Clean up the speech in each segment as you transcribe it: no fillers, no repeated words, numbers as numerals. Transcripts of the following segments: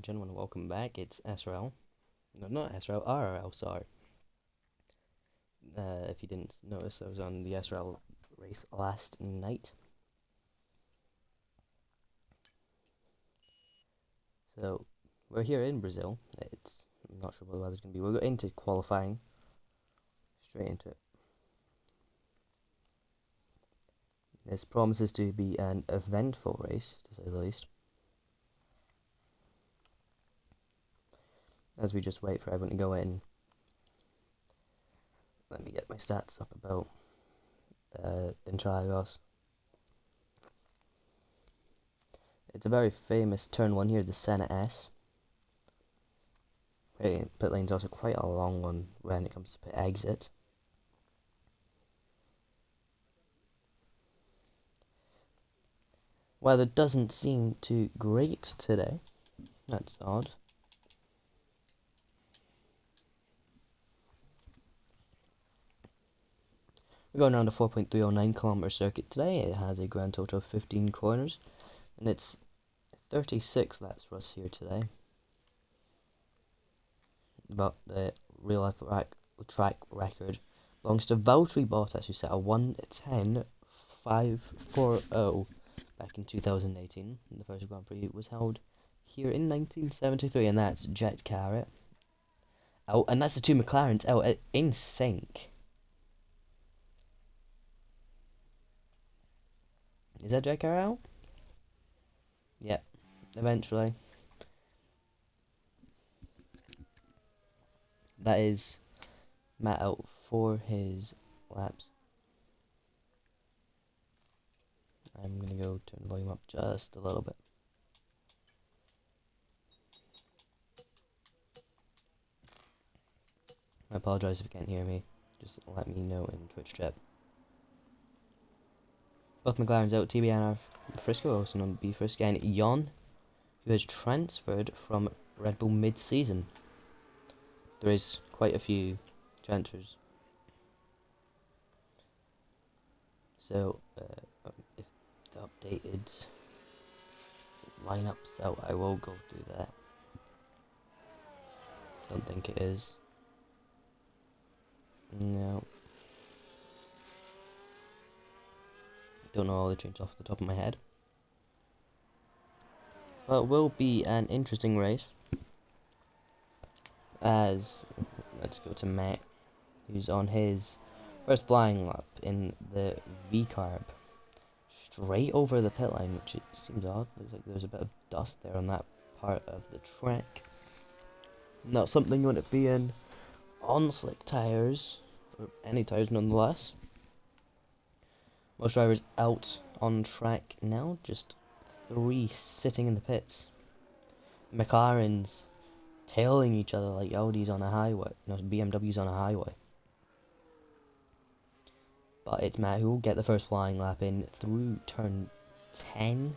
gentlemen, welcome back. It's SRL. No, not SRL, RRL, sorry. If you didn't notice, I was on the SRL race last night. So, we're here in Brazil. I'm not sure what the weather's going to be. We'll go into qualifying. Straight into it. This promises to be an eventful race, to say the least. As we just wait for everyone to go in. Let me get my stats up about Interlagos. It's a very famous turn one here, the Senna S. Pit lane's also quite a long one when it comes to pit exit. Weather doesn't seem too great today. That's odd. We're going around a 4.309 kilometer circuit today. It has a grand total of 15 corners, and it's 36 laps for us here today. But the real life track record belongs to Valtteri Bottas, who set a 1:10.540 back in 2018. The first Grand Prix was held here in 1973, and that's Jet Carrot. Oh, and that's the two McLarens out in sync. Is that Jet Carrot out? Yep, eventually. That is Matt out for his laps. I'm gonna go turn the volume up just a little bit. I apologize if you can't hear me. Just let me know in Twitch chat. Both McLarens out. TBN Frisco, also known to be Frisco, and Jon, who has transferred from Red Bull mid-season. There is quite a few transfers. So, if the updated lineup's out, I will go through that. Don't think it is. No. Don't know all the changes off the top of my head. But it will be an interesting race. As, let's go to Matt, who's on his first flying lap in the V-carb. Straight over the pit line, which it seems odd. Looks like there's a bit of dust there on that part of the track. Not something you want to be in on slick tyres, or any tyres nonetheless. Most drivers out on track now, just 3 sitting in the pits. McLaren's tailing each other like Audi's on a highway, no, BMW's on a highway. But it's Matt who will get the first flying lap in through turn 10.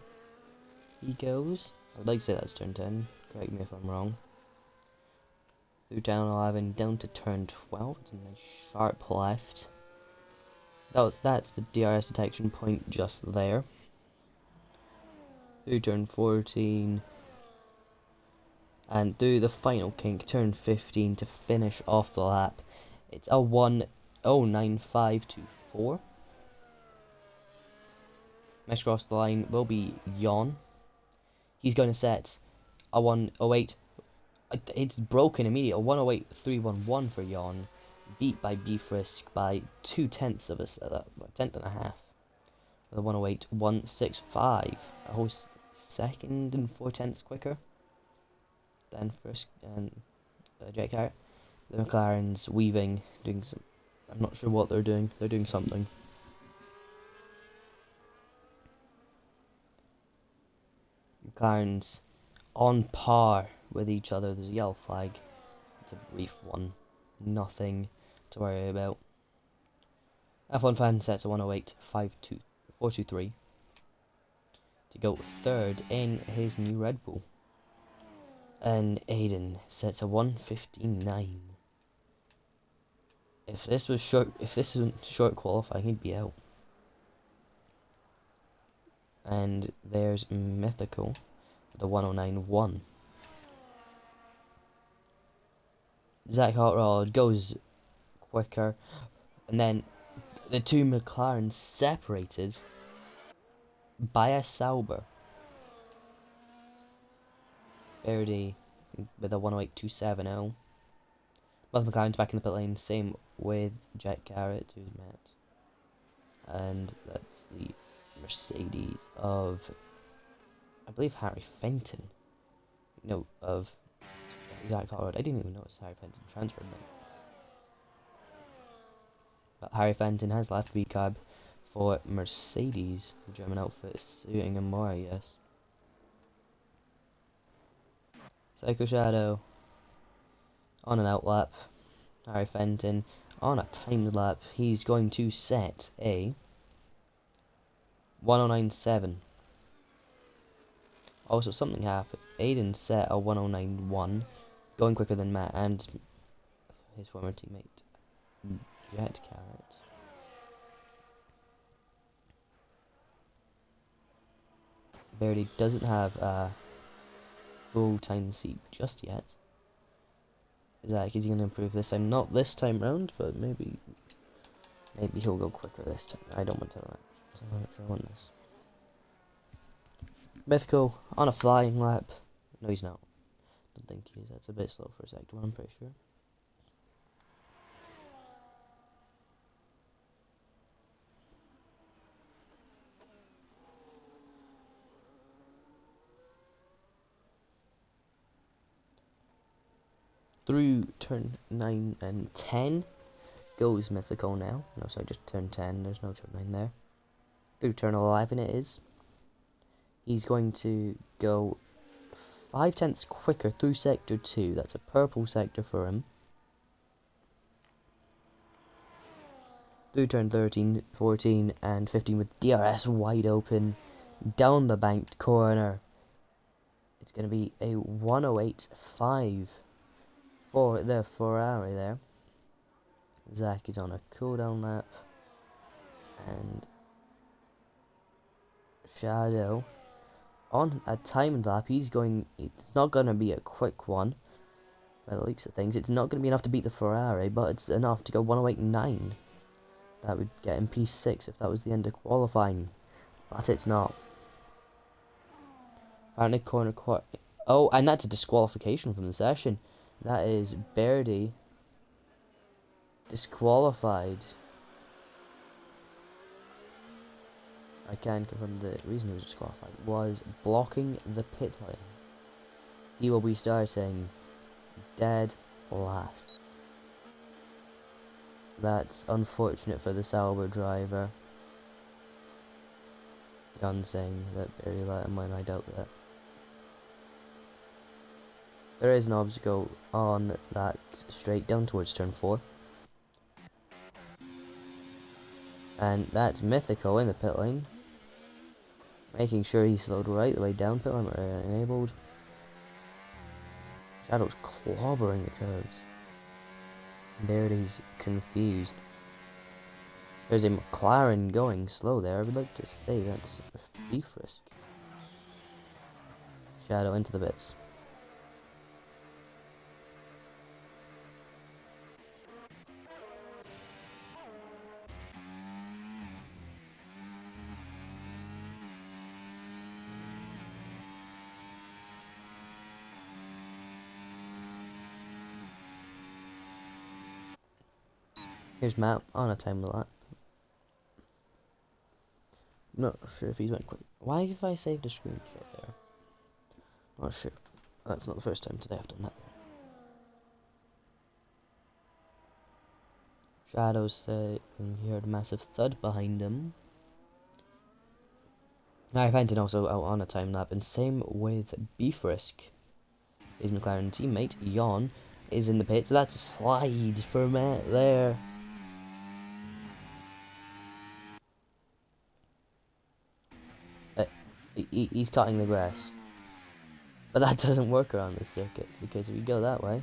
He goes. I would like to say that's turn 10. Correct me if I'm wrong. Through turn 11 down to turn 12. It's a nice sharp left. That's the DRS detection point just there. Through turn 14. And through the final kink, turn 15 to finish off the lap. It's a 1:09.524. Next across the line will be Jon. He's going to set a 1:08. It's broken immediately. A 1:08.311 for Jon. Beat by B-Frisk by 2/10 of a tenth and a half. With a 1:08.165. A whole second and 4/10 quicker than Frisk and Jet Carrot. The McLaren's weaving, doing some. I'm not sure what they're doing. They're doing something. McLaren's on par with each other. There's a yellow flag. It's a brief one. Nothing to worry about. F1 fan sets a 1:08.423 to go third in his new Red Bull. And Aiden sets a 1:15.9. If this isn't short qualifying, he'd be out. And there's Mythical with a 1:09.1. Zach Hot Rod goes quicker, and then the two McLarens separated by a Sauber. Verdi with a 108.270. Both McLaren's back in the pit lane, same with Jack Garrett, who's met. And that's the Mercedes of, I believe, Harry Fenton. No, of Zach Howard. I didn't even notice Harry Fenton transferred now. But Harry Fenton has left VCAB for Mercedes, the German outfit, suiting him more, I guess. Psycho Shadow on an outlap. Harry Fenton on a timed lap. He's going to set a 109.7. Also, something happened. Aiden set a 109.1, going quicker than Matt and his former teammate, Jet Carrot. Verdi doesn't have a full-time seat just yet. Zach, is he going to improve this time? Not this time round, but maybe he'll go quicker this time. I don't want to tell how much I want this. Mythical on a flying lap. No, he's not. Don't think he is. That's a bit slow for a sector one, I'm pretty sure. Through turn 9 and 10 goes Mythical now. No, sorry, just turn 10. There's no turn 9 there. Through turn 11 it is. He's going to go 5/10 quicker through sector 2. That's a purple sector for him. Through turn 13, 14 and 15 with DRS wide open. Down the banked corner. It's going to be a 108.5 for the Ferrari there. Zach is on a cooldown lap. And Shadow on a timed lap. It's not going to be a quick one by the looks of things. It's not going to be enough to beat the Ferrari, but it's enough to go 108.9. That would get him P6 if that was the end of qualifying, but it's not. Apparently corner quarter. Oh, and that's a disqualification from the session. That is Verdi disqualified. I can confirm the reason he was disqualified was blocking the pit lane. He will be starting dead last. That's unfortunate for the Sauber driver. Gun saying that Verdi let him win, I doubt that. There is an obstacle on that straight down towards turn 4. And that's Mythical in the pit lane. Making sure he's slowed right the way down. Pit lane enabled. Shadow's clobbering the curves. Verdi's confused. There's a McLaren going slow there. I would like to say that's a beef risk. Shadow into the bits. Here's Matt on a time lap. Not sure if he's went quick. Why have I saved a screenshot there? Not sure. That's not the first time today I've done that. Shadows say he heard a massive thud behind him. Harry Fenton also out on a time lap, and same with Beef Risk. His McLaren teammate, Jon, is in the pits. That's a slide for Matt there. He's cutting the grass. But that doesn't work around this circuit, because if you go that way,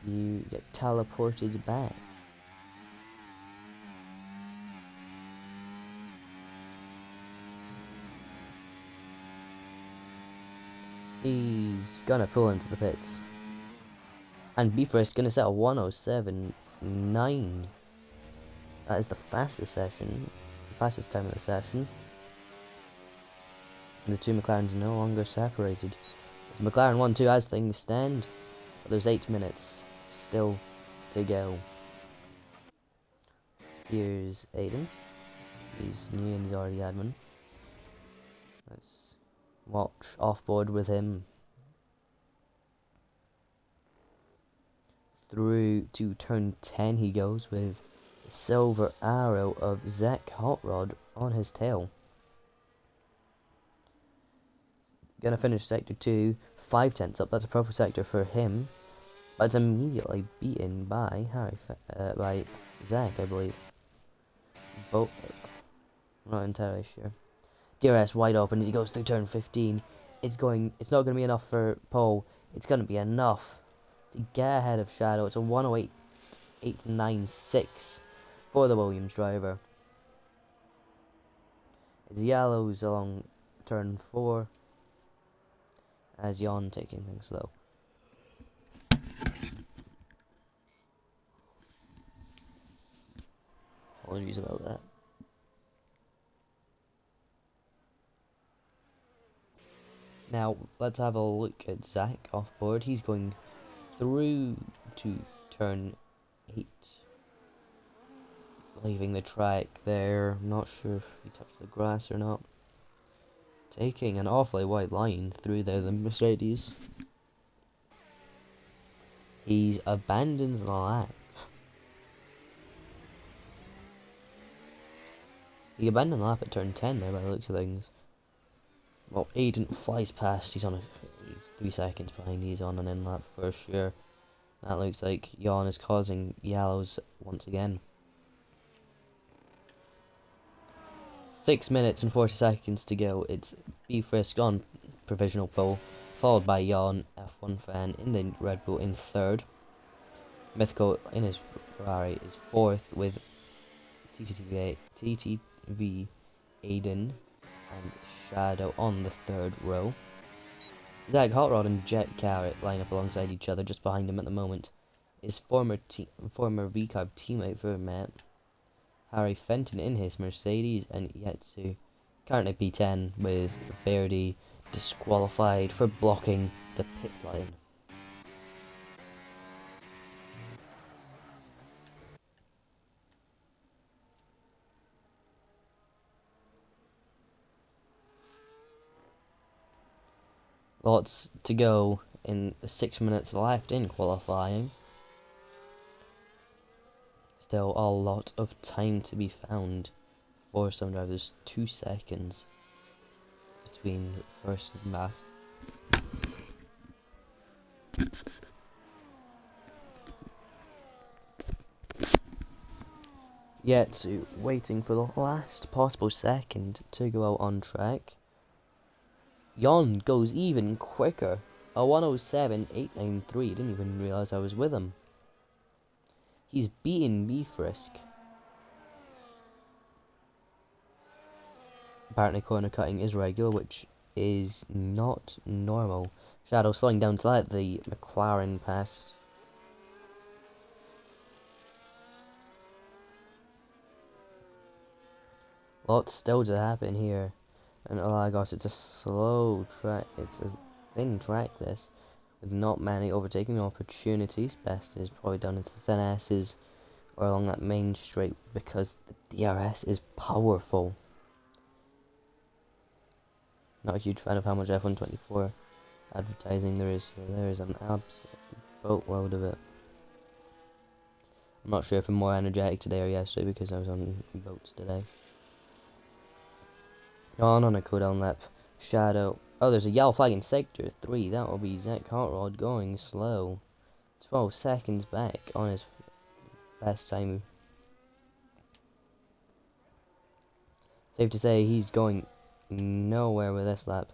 you get teleported back. He's gonna pull into the pits. And Beaver is going to set a 1:07.9. That is the fastest time of the session. And the two McLarens are no longer separated. It's McLaren 1-2 as things stand, but there's 8 minutes still to go. Here's Aiden. He's new and he's already admin. Let's watch off board with him. Through to turn 10 he goes with the silver arrow of Zach Hot Rod on his tail. Gonna finish sector 2, 5 tenths up. That's a profit sector for him, but it's immediately beaten by by Zach, I believe. Both, I'm not entirely sure. DRS wide open as he goes through turn 15. It's not gonna be enough for Paul. It's gonna be enough to get ahead of Shadow. It's a 1:08.96 for the Williams driver. It's yellows along turn 4. As Jan taking things slow. Apologies about that. Now, let's have a look at Zach off board. He's going through to turn 8. Leaving the track there. I'm not sure if he touched the grass or not. Taking an awfully wide line through there, the Mercedes. He's abandoned the lap. He abandoned the lap at turn 10 there by the looks of things. Well, Aiden flies past. He's 3 seconds behind. He's on an in lap for sure. That looks like Jan is causing yellows once again. 6 minutes and 40 seconds to go. It's B Frisk on provisional pole, followed by Jan, F1 fan in the Red Bull in 3rd. Mythical in his Ferrari is 4th with TTV Aiden and Shadow on the 3rd row. Zach Hot Rod and Jet Carrot line up alongside each other just behind him at the moment. His former VCARB teammate for Matt, Harry Fenton in his Mercedes, and Yetsu currently P10 with Verdi disqualified for blocking the pit line. Lots to go in the 6 minutes left in qualifying. Still a lot of time to be found for some drivers. 2 seconds between first and last. Yetsu waiting for the last possible second to go out on track. Jan goes even quicker. A 1:07.893. Didn't even realise I was with him. He's beaten B Frisk. Apparently corner cutting is regular, which is not normal. Shadow slowing down to let the McLaren pass. Lots still to happen here. And oh my gosh, it's a slow track. It's a thin track, this, with not many overtaking opportunities. Best is probably done into the NS's or along that main straight because the DRS is powerful. Not a huge fan of how much F124 advertising there is here. There is an absolute boatload of it. I'm not sure if I'm more energetic today or yesterday because I was on boats today. On a cooldown lap. Shadow. Oh, there's a yellow flag in sector 3. That will be Zach Hot Rod going slow. 12 seconds back on his best time. Safe to say he's going nowhere with this lap.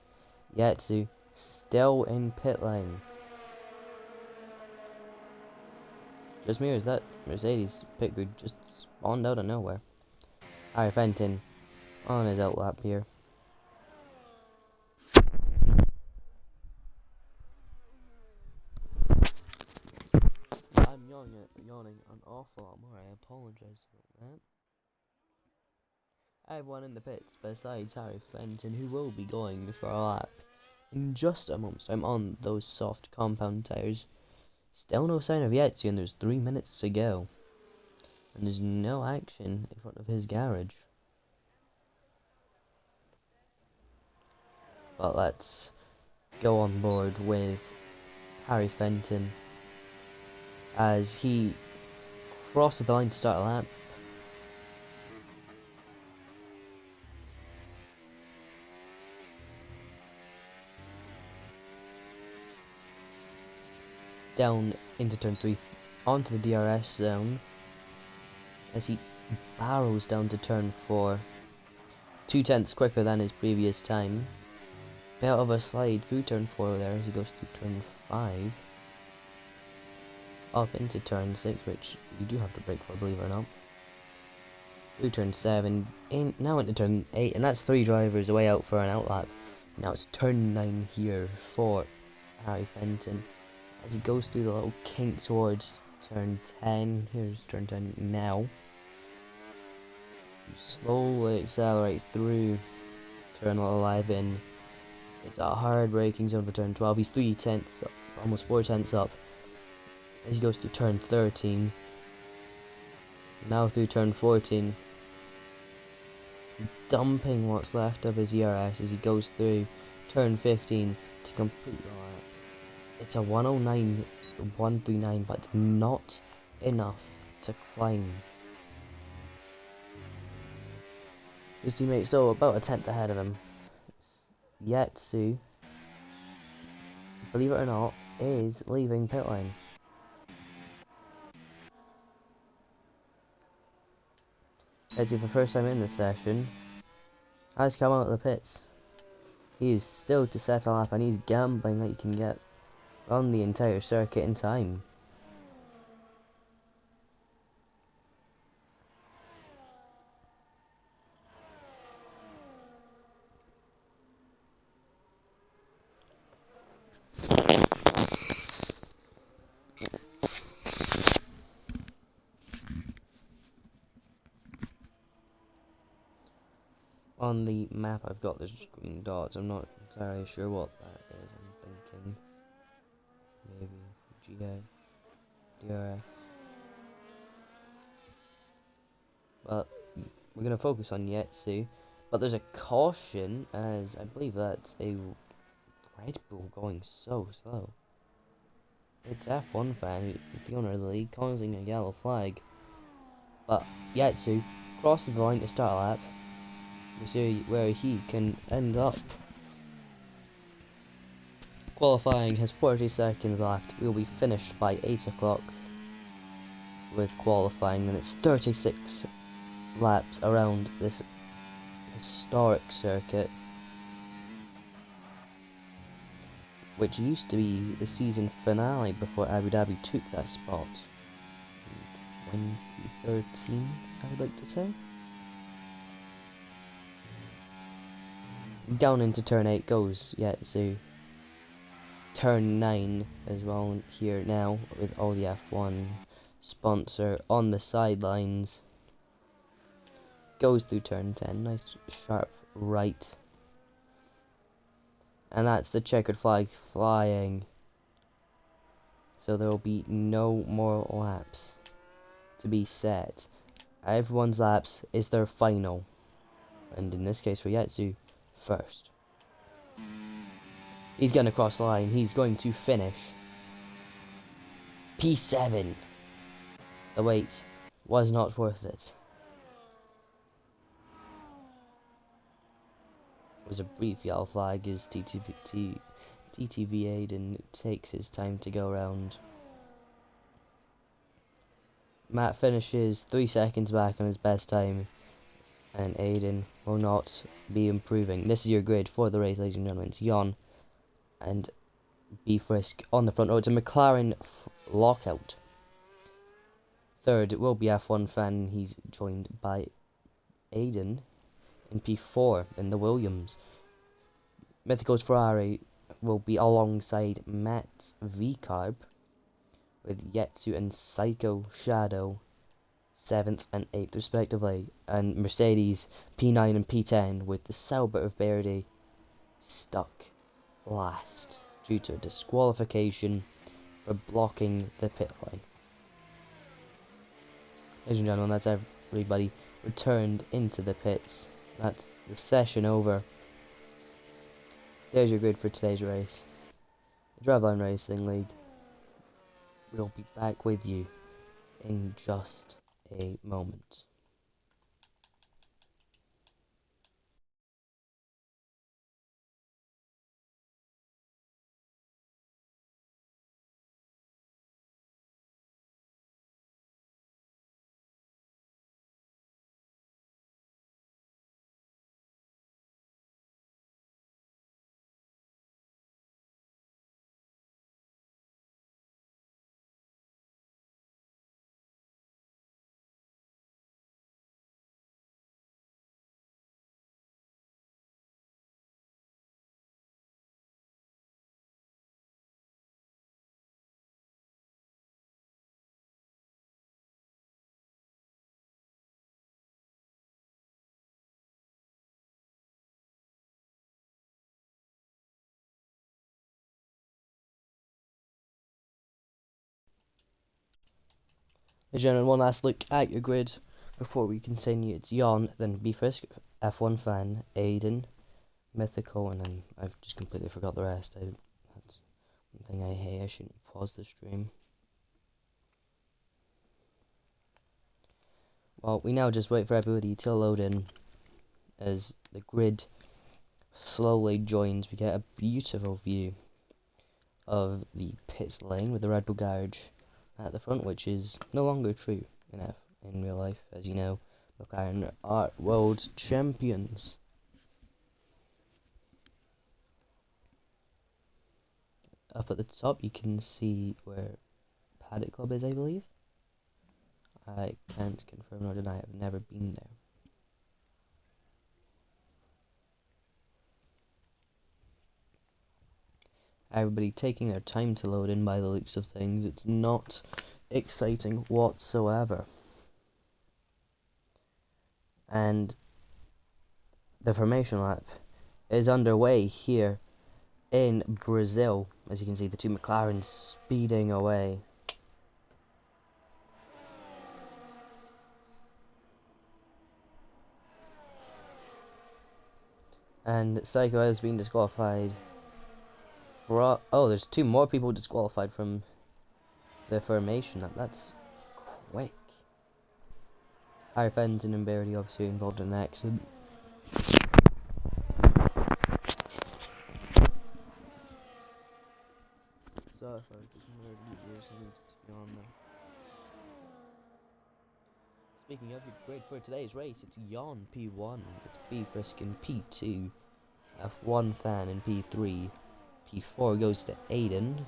Yetsu still in pit lane. Just me, or is that Mercedes pit grid just spawned out of nowhere? Harry Fenton on his out lap here. yawning an awful lot more. I apologise for that. Everyone in the pits besides Harry Fenton, who will be going for a lap in just a moment. I'm on those soft compound tyres. Still no sign of Yetsu, and there's 3 minutes to go. And there's no action in front of his garage. But let's go on board with Harry Fenton as he crosses the line to start a lap. Down into turn 3, onto the DRS zone, as he barrels down to turn 4, 2/10 quicker than his previous time. Bit of a slide through turn 4 there as he goes through turn 5, off into turn 6, which you do have to brake for, believe it or not. Through turn 7, now into turn 8, and that's 3 drivers away out for an outlap. Now it's turn 9 here for Harry Fenton as he goes through the little kink towards turn 10. Here's turn 10 now. You slowly accelerate through turn 11. It's a hard braking zone for turn 12. He's 3/10 up, almost 4/10 up as he goes through turn 13. Now through turn 14. Dumping what's left of his ERS as he goes through turn 15 to complete the lap. It's a 109.139, but not enough to climb. His teammate's still about a 10th ahead of him. Yetsu, believe it or not, is leaving pit lane. Yetsu, for the first time in this session, has come out of the pits. He is still to set a lap, and he's gambling that he can get around the entire circuit in time. On the map I've got there's green dots. I'm not entirely sure what that is. I'm thinking maybe GA, DRS. But we're going to focus on Yetsu. But there's a caution, as I believe that's a Red Bull going so slow. It's F1 fan, the owner of the league, causing a yellow flag. But Yetsu crosses the line to start a lap. We see where he can end up. Qualifying has 40 seconds left. We'll be finished by 8 o'clock with qualifying, and it's 36 laps around this historic circuit, which used to be the season finale before Abu Dhabi took that spot in 2013, I would like to say. Down into turn 8 goes Yetsu. Turn 9 as well here now with all the F1 sponsor on the sidelines. Goes through turn 10, nice sharp right. And that's the checkered flag flying. So there will be no more laps to be set. Everyone's laps is their final. And in this case for Yetsu, first. He's going to cross the line. He's going to finish P7. The wait was not worth it. It was a brief yellow flag as TTV Aiden takes his time to go around. Matt finishes 3 seconds back on his best time, and Aiden will not be improving. This is your grid for the race, ladies and gentlemen. It's Jon and B Frisk on the front row. It's a McLaren lockout. Third it will be F1 fan. He's joined by Aiden in P4 in the Williams. Mythical's Ferrari will be alongside Matt's V-Carb, with Yetsu and Psycho Shadow 7th and 8th respectively, and Mercedes P9 and P10 with the Sauber of Verdi stuck last due to a disqualification for blocking the pit line. Ladies and gentlemen, that's everybody returned into the pits. That's the session over. There's your grid for today's race. The Driveline Racing League will be back with you in just a moment. Ladies and gentlemen, one last look at your grid before we continue. It's Jan, then Bifrisk, F1 Fan, Aiden, Mythical, and then I've just completely forgot the rest. That's one thing I hate. I shouldn't pause the stream. Well, we now just wait for everybody to load in as the grid slowly joins. We get a beautiful view of the pits lane with the Red Bull garage at the front, which is no longer true in real life. As you know, McLaren are world champions. Up at the top you can see where Paddock Club is, I believe. I can't confirm nor deny, I've never been there. Everybody taking their time to load in by the looks of things. It's not exciting whatsoever. And the formation lap is underway here in Brazil. As you can see, the two McLarens speeding away. And Psycho has been disqualified. Oh, there's two more people disqualified from the formation lap. That's quick. Harry Fenton and Verdi obviously involved in an accident. Sorry, folks, to be on there. Speaking of your grid for today's race, it's Jan P1, it's B Frisk in P2, F1 Fan in P3, P4 goes to Aiden,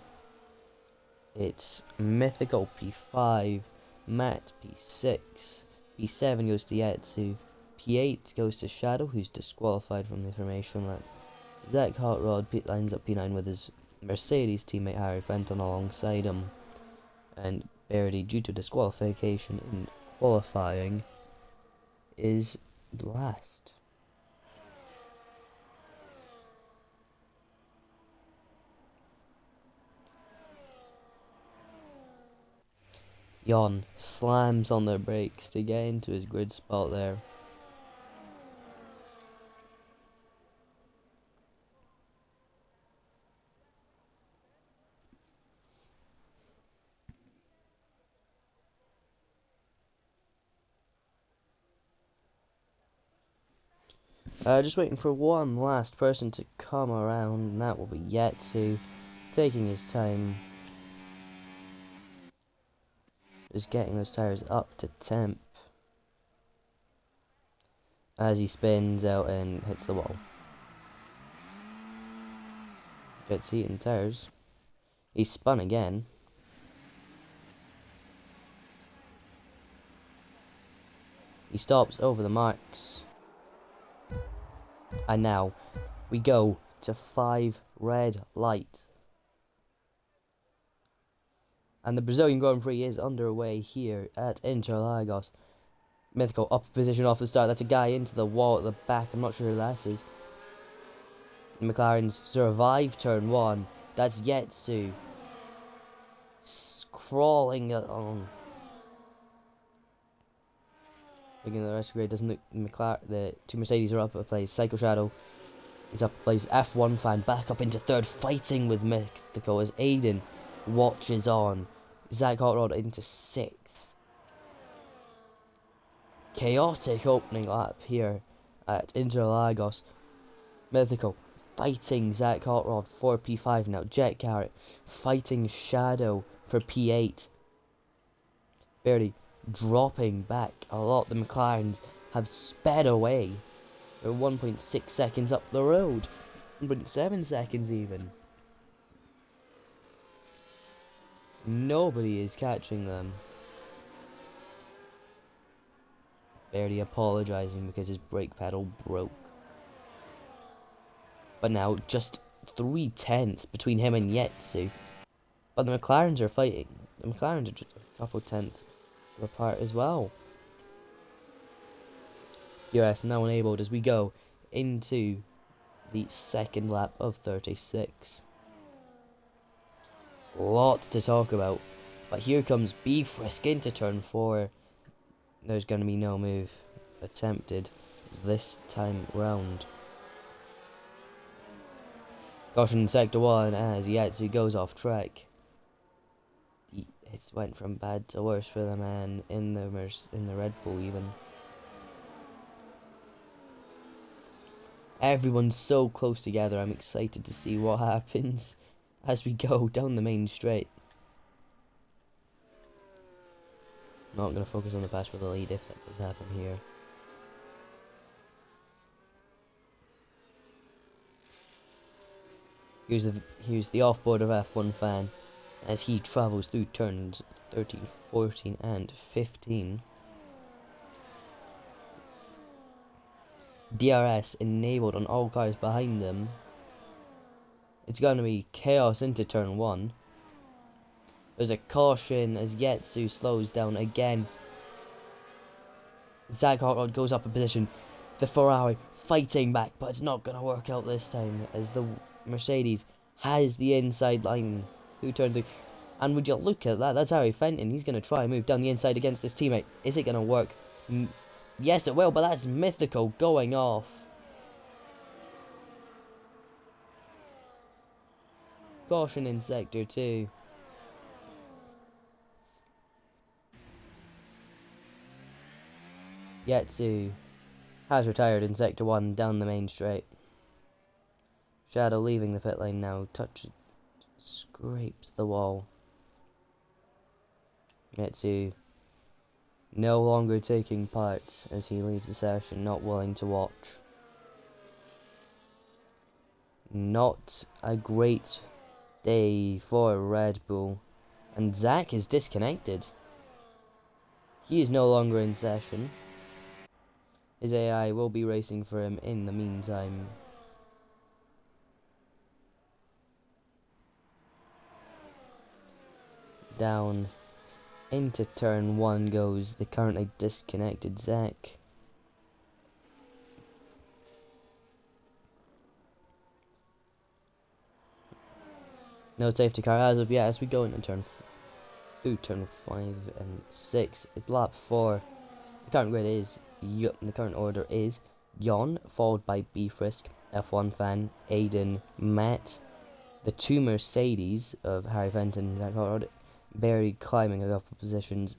it's Mythical P5, Matt P6, P7 goes to Yetsu, P8 goes to Shadow, who's disqualified from the formation lap. Zach Hot Rod lines up P9 with his Mercedes teammate Harry Fenton alongside him, and Verdi, due to disqualification in qualifying, is last. Jan slams on the brakes to get into his grid spot there. Just waiting for one last person to come around, and that will be Yetsu, taking his time. Just getting those tires up to temp as he spins out and hits the wall. Gets heat in the tires. He spun again. He stops over the marks. And now we go to 5 red lights. And the Brazilian Grand Prix is underway here at Interlagos. Mythical up position off the start. That's a guy into the wall at the back. I'm not sure who that is. McLaren's survived turn 1. That's Yetsu. Crawling along. Again, the rest of the grade doesn't look. The two Mercedes are up a place. Psycho Shadow is up a place. F1 fan back up into third, fighting with Mythical as Aiden watches on. Zach Hot Rod into 6th. Chaotic opening lap here at Interlagos. Mythical fighting Zach Hot Rod for P5 now. Jet Carrot fighting Shadow for P8. Barely dropping back a lot. The McLarens have sped away. They're 1.6 seconds up the road. 1.7 seconds even. Nobody is catching them. Barely apologizing because his brake pedal broke. But now just 3/10 between him and Yetsu. But the McLarens are fighting. The McLarens are just a couple tenths apart as well. DRS now enabled as we go into the second lap of 36. Lot to talk about, but here comes B Frisk into turn 4. There's going to be no move attempted this time round. Caution in sector 1 as Yatsu goes off track. It went from bad to worse for the man in the Red Bull even. Everyone's so close together. I'm excited to see what happens as we go down the main straight. I'm not going to focus on the pass for the lead if that does happen here. Here's the offboard of F1 fan as he travels through turns 13, 14 and 15. DRS enabled on all cars behind them. It's going to be chaos into turn 1. There's a caution as Yetsu slows down again. Zach Hot Rod goes up a position. The Ferrari fighting back, but it's not going to work out this time as the Mercedes has the inside line through turn 3. And would you look at that? That's Harry Fenton. He's going to try and move down the inside against his teammate. Is it going to work? Yes, it will, but that's Mythical going off. Caution in sector 2. Yetsu has retired in sector 1 down the main straight. Shadow leaving the pit lane now. Scrapes the wall. Yetsu no longer taking part as he leaves the session, not willing to watch. Not a great day for Red Bull. And Zach is disconnected. He is no longer in session. His AI will be racing for him in the meantime. Down into turn 1 goes the currently disconnected Zach. No safety car as of yet as we go into through turn 5 and 6. It's lap 4. The current grid is the current order is Jon, followed by B Frisk, F1 fan, Aiden, Matt, the two Mercedes of Harry Fenton and Zach Hot, Barry climbing a couple positions,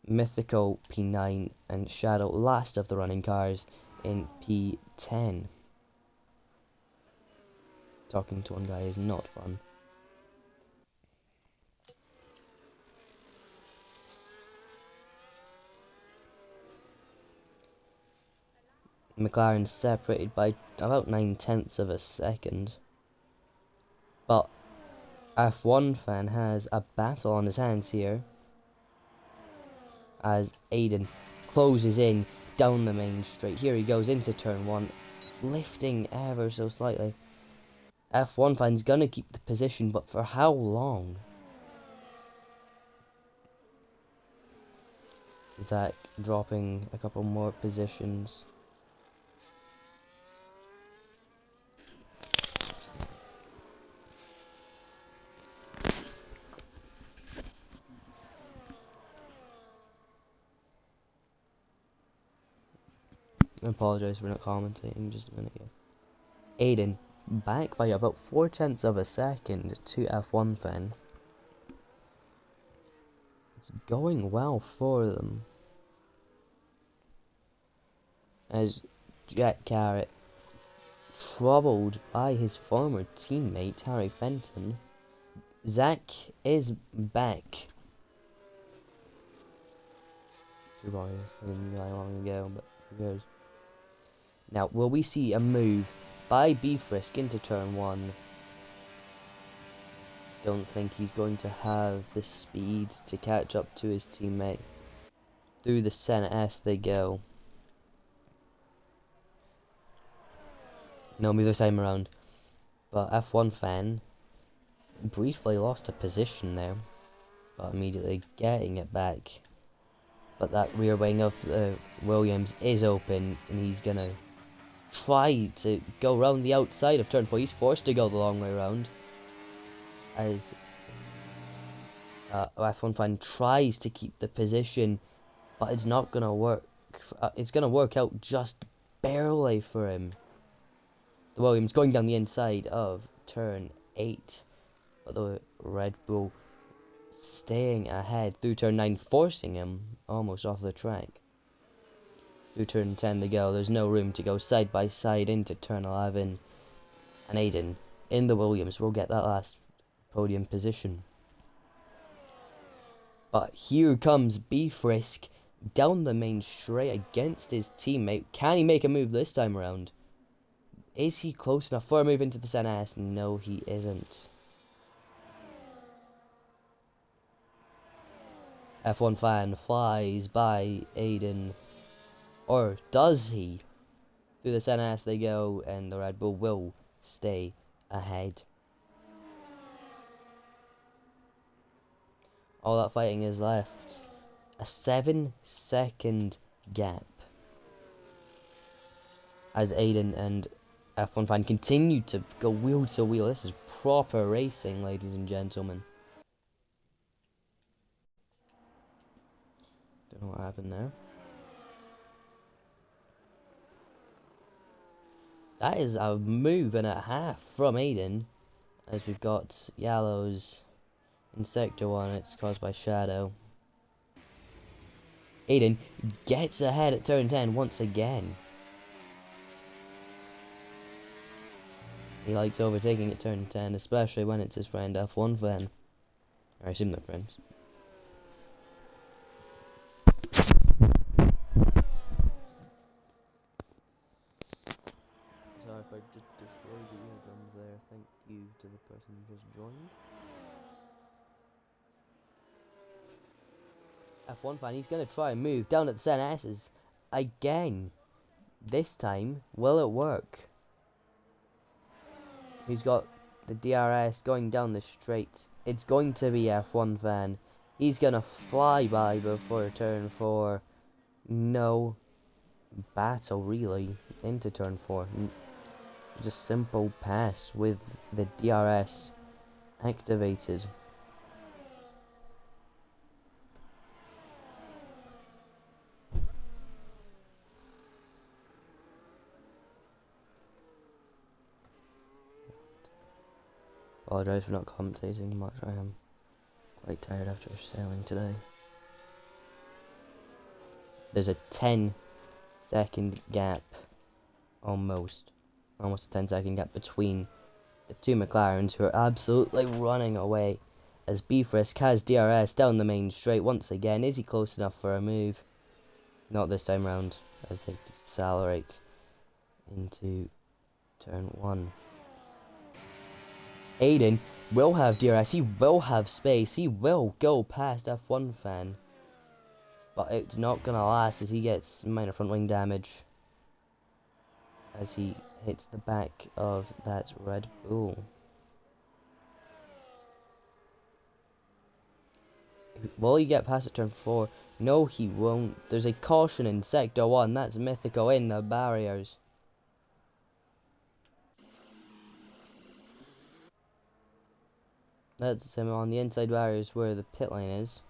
Mythical P9 and Shadow last of the running cars in P10. Talking to one guy is not fun. McLaren separated by about 9/10 of a second. But F1 fan has a battle on his hands here as Aiden closes in down the main straight. Here he goes into turn 1, lifting ever so slightly. F1 fan's gonna keep the position, but for how long? Zach dropping a couple more positions. I apologise for not commentating just a minute ago. Aiden back by about 4/10 of a second to F1 fan. It's going well for them. As Jack Carrot, troubled by his former teammate Harry Fenton, Zach is back. Goodbye from long ago, but who knows? Now, will we see a move by Frisk into turn 1? Don't think he's going to have the speed to catch up to his teammate. Through the Senate S they go. No move this time around. But F1 fan briefly lost a position there, but immediately getting it back. But that rear wing of Williams is open, and he's gonna try to go round the outside of turn 4. He's forced to go the long way round. As F1 fan tries to keep the position, but it's not gonna work. It's gonna work out just barely for him. The Williams going down the inside of turn 8, but the Red Bull staying ahead through turn 9, forcing him almost off the track. Through turn 10 they go. There's no room to go side by side into turn 11, and Aiden in the Williams will get that last podium position. But here comes Frisk down the main straight against his teammate. Can he make a move this time around? Is he close enough for a move into the Senate S? No, he isn't. F1 fan flies by Aiden. Or does he? Through the Senate S they go, and the Red Bull will stay ahead. All that fighting is left. A 7-second gap. As Aiden and F1 fan continue to go wheel to wheel. This is proper racing, ladies and gentlemen. Don't know what happened there. That is a move and a half from Aiden. As we've got yellows in sector 1. It's caused by shadow. Aiden gets ahead at turn 10 once again. He likes overtaking at turn 10, especially when it's his friend F1 fan. I assume they're friends. Sorry if I just destroyed the eardrums there. Thank you to the person who just joined. F1 fan, he's going to try and move down at the Senate S's again. This time, will it work? He's got the DRS going down the straight. It's going to be F1 fan. He's going to fly by before turn 4. No battle, really, into turn 4. Just a simple pass with the DRS activated. Apologise for not commentating much. I am quite tired after sailing today. There's a 10-second gap, almost a 10-second gap between the two McLarens, who are absolutely running away. As Frisk has DRS down the main straight once again. Is he close enough for a move? Not this time round, as they decelerate into turn 1. Aiden will have DRS, he will have space, he will go past F1 fan. But it's not gonna last as he gets minor front wing damage. As he hits the back of that Red Bull. Will he get past at turn 4? No, he won't. There's a caution in Sector 1. That's Mythical in the barriers. That's him on the inside barriers where the pit lane is.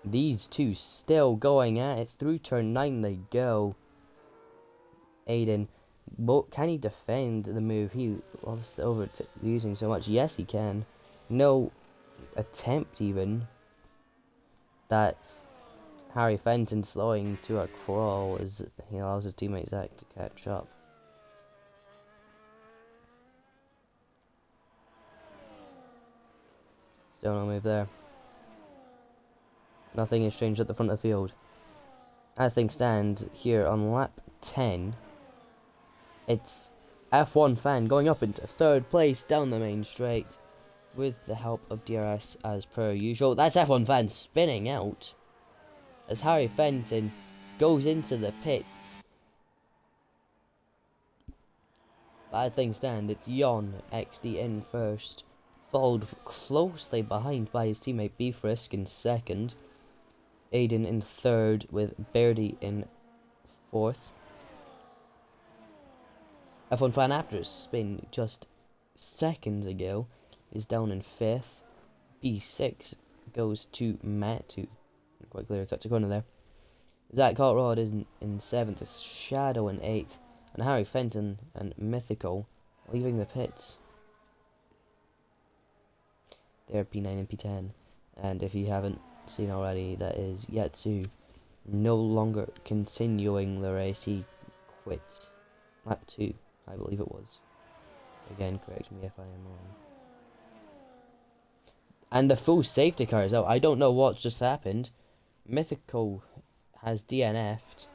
These two still going at it. Through turn 9 they go. Aiden, can he defend the move he loves using so much? Yes, he can. No attempt even. That's Harry Fenton slowing to a crawl as he allows his teammate Zach to catch up. Still no move there. Nothing has changed at the front of the field. As things stand here on lap 10, it's F1 Fan going up into 3rd place down the main straight with the help of DRS as per usual. That's F1 Fan spinning out as Harry Fenton goes into the pits. But as things stand, it's Jon XD in first, followed closely behind by his teammate Beefrisk in 2nd, Aiden in 3rd with Birdie in 4th. F1 Fan after a spin just seconds ago is down in 5th. B6 goes to Matt, who quite clear cuts a corner there. Zach Cotrod is in 7th with Shadow in 8th, and Harry Fenton and Mythical leaving the pits. They're P9 and P10, and if you haven't seen already, that is Yatsu no longer continuing the race. He quit lap 2, I believe it was. Again, correct me if I am wrong. And the full safety car is out. I don't know what's just happened. Mythical has DNF'd.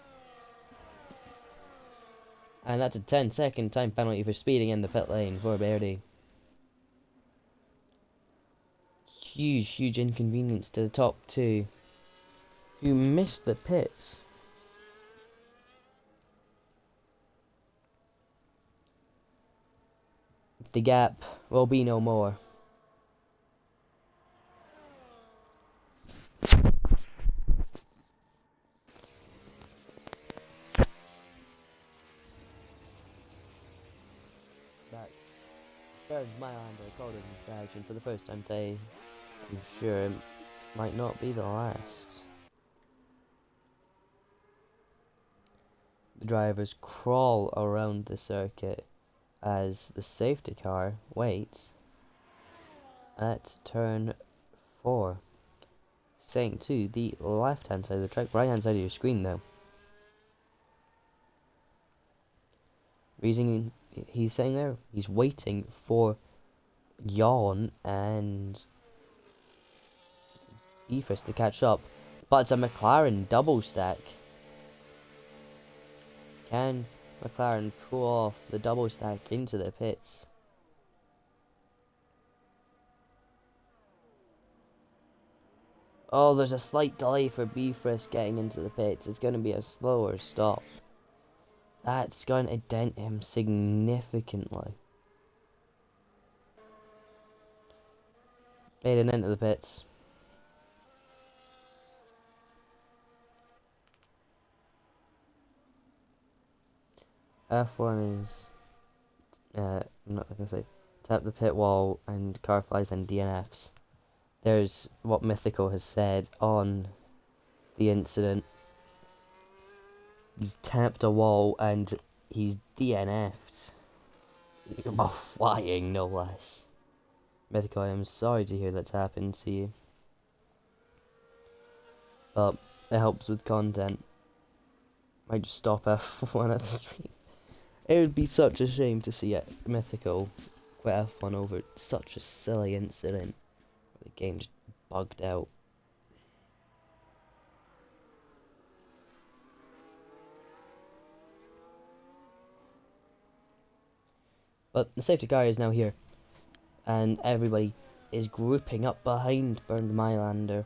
And that's a 10-second time penalty for speeding in the pit lane for Birdie. Huge inconvenience to the top 2, who missed the pits. The gap will be no more. That's Bernd Mailander called into action for the first time today. I'm sure it might not be the last. The drivers crawl around the circuit as the safety car waits at turn 4. Saying to the left hand side of the track, right hand side of your screen now. Reason he's saying there, he's waiting for Jon and Beefers to catch up, but it's a McLaren double stack. Can McLaren pull off the double stack into the pits? Oh, there's a slight delay for Beefrisk getting into the pits. It's going to be a slower stop. That's going to dent him significantly. Aiden into the pits. F1 is, I'm not going to say, tap the pit wall and car flies and DNFs. There's what Mythical has said on the incident. He's tapped a wall and he's DNF'd. While flying, no less. Mythical, I am sorry to hear that's happened to you. But it helps with content. Might just stop F1 at the stream. It would be such a shame to see Mythical quit F1 over such a silly incident where the game just bugged out. But the safety car is now here, and everybody is grouping up behind Bernd Mailander.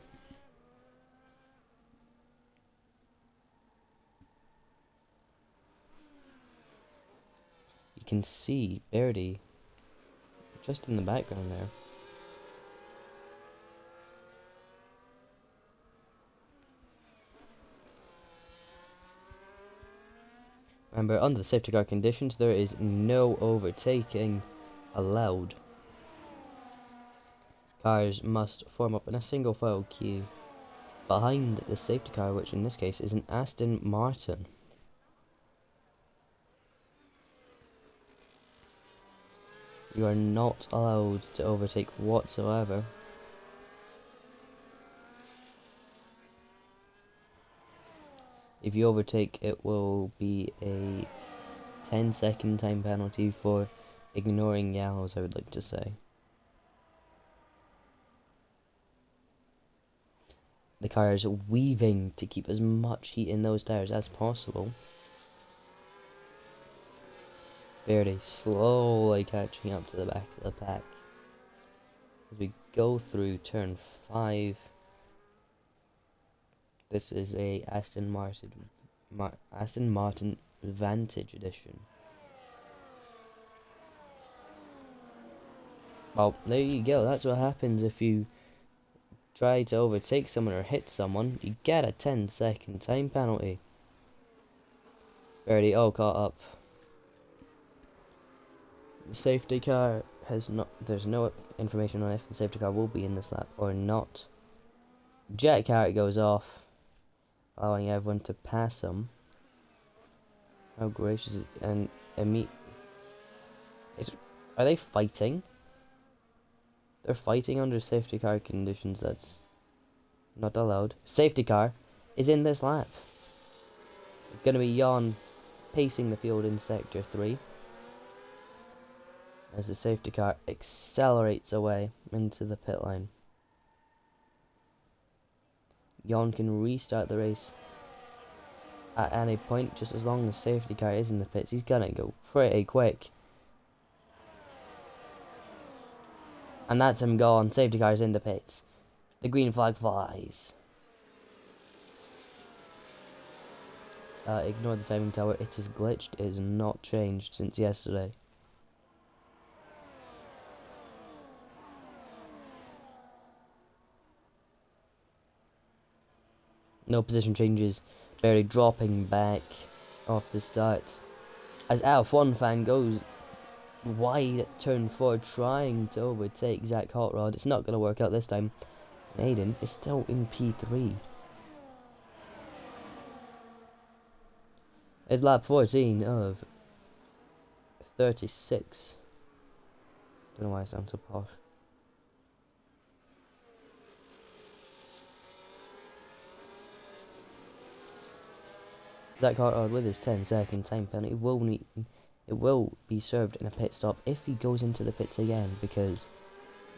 You can see Birdie just in the background there. Remember, under the safety car conditions, there is no overtaking allowed. Cars must form up in a single file queue behind the safety car, which in this case is an Aston Martin. You are not allowed to overtake whatsoever. If you overtake, it will be a 10-second time penalty for ignoring yellows, I would like to say. The car is weaving to keep as much heat in those tires as possible. Barely slowly catching up to the back of the pack. As we go through turn 5, this is a Aston Martin Vantage Edition. Well, there you go. That's what happens if you try to overtake someone or hit someone. You get a 10-second time penalty. Barely all caught up. The safety car has not. There's no information on if the safety car will be in this lap or not. Jet car goes off, allowing everyone to pass him. How gracious! And are they fighting? They're fighting under safety car conditions. That's not allowed. Safety car is in this lap. It's going to be Jan pacing the field in sector 3. As the safety car accelerates away into the pit line. Jan can restart the race at any point, just as long as the safety car is in the pits. He's gonna go pretty quick. And that's him gone. Safety car's in the pits. The green flag flies. Ignore the timing tower. It is glitched. It is not changed since yesterday. No position changes. Barely dropping back off the start. As F1 fan goes wide at turn 4, trying to overtake Zach Hot Rod. It's not going to work out this time. And Aiden is still in P3. It's lap 14 of 36. Don't know why I sound so posh. Zach Hartard with his 10-second time penalty will be served in a pit stop if he goes into the pits again, because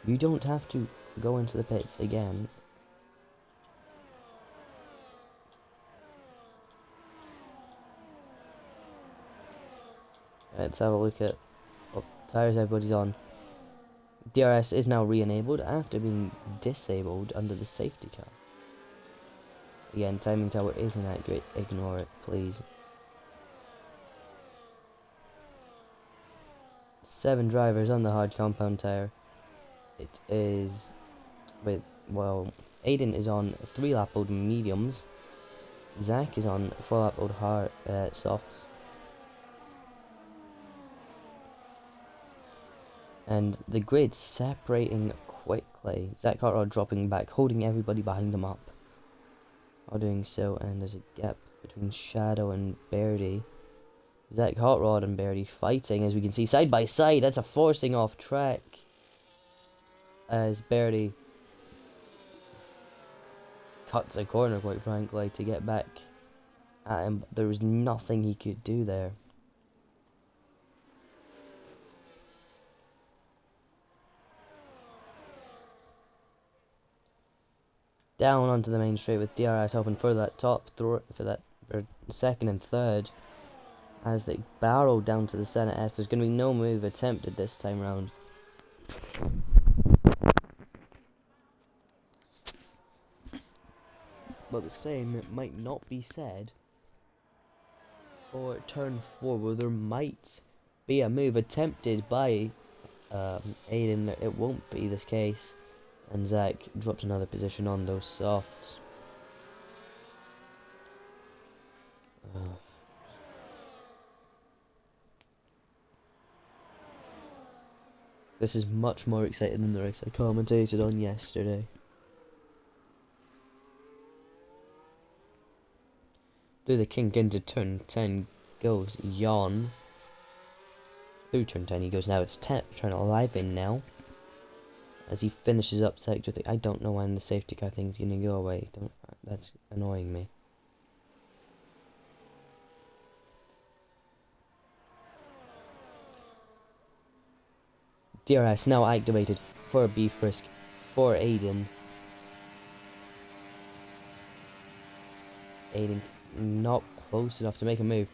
you don't have to go into the pits again. Let's have a look at what tires everybody's on. DRS is now re-enabled after being disabled under the safety car. Again, timing tower isn't that great. Ignore it, please. 7 drivers on the hard compound tire. It is with, well, Aiden is on 3 lap old mediums. Zach is on 4 lap old hard softs. And the grid separating quickly. Zach Hartrod dropping back, holding everybody behind him up. While doing so, and there's a gap between Shadow and Birdie. Zach Hot Rod and Birdie fighting, as we can see, side by side. That's a forcing off track. As Birdie cuts a corner, quite frankly, to get back at him. There was nothing he could do there. Down onto the main straight with DRS hoping for that for second and third. As they barrel down to the Senate S, there's going to be no move attempted this time round. But the same might not be said for turn 4, where there might be a move attempted by Aiden. It won't be the case. And Zach dropped another position on those softs. This is much more exciting than the race I commentated on yesterday. Through the kink into turn 10 goes Jan. Through turn 10 he goes now. It's turn 11 now. As he finishes up sector 3. I don't know when the safety car thing's gonna go away. That's annoying me. DRS now activated for B Frisk for Aiden. Aiden not close enough to make a move,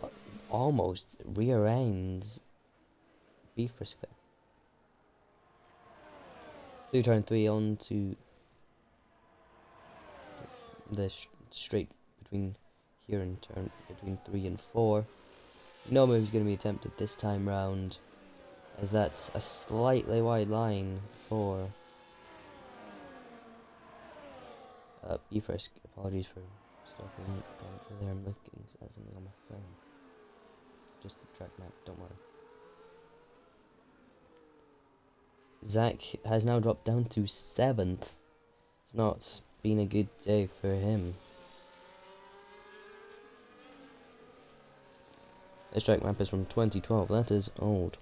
but almost rear ends B Frisk there. Through turn 3 on to the straight between here and turn between 3 and 4. No move is going to be attempted this time round, as that's a slightly wide line for B Frisk. Apologies for stopping going through there. I'm looking at something on my phone. Just the track map, don't worry. Zach has now dropped down to 7th. It's not been a good day for him. This track map is from 2012, that is old.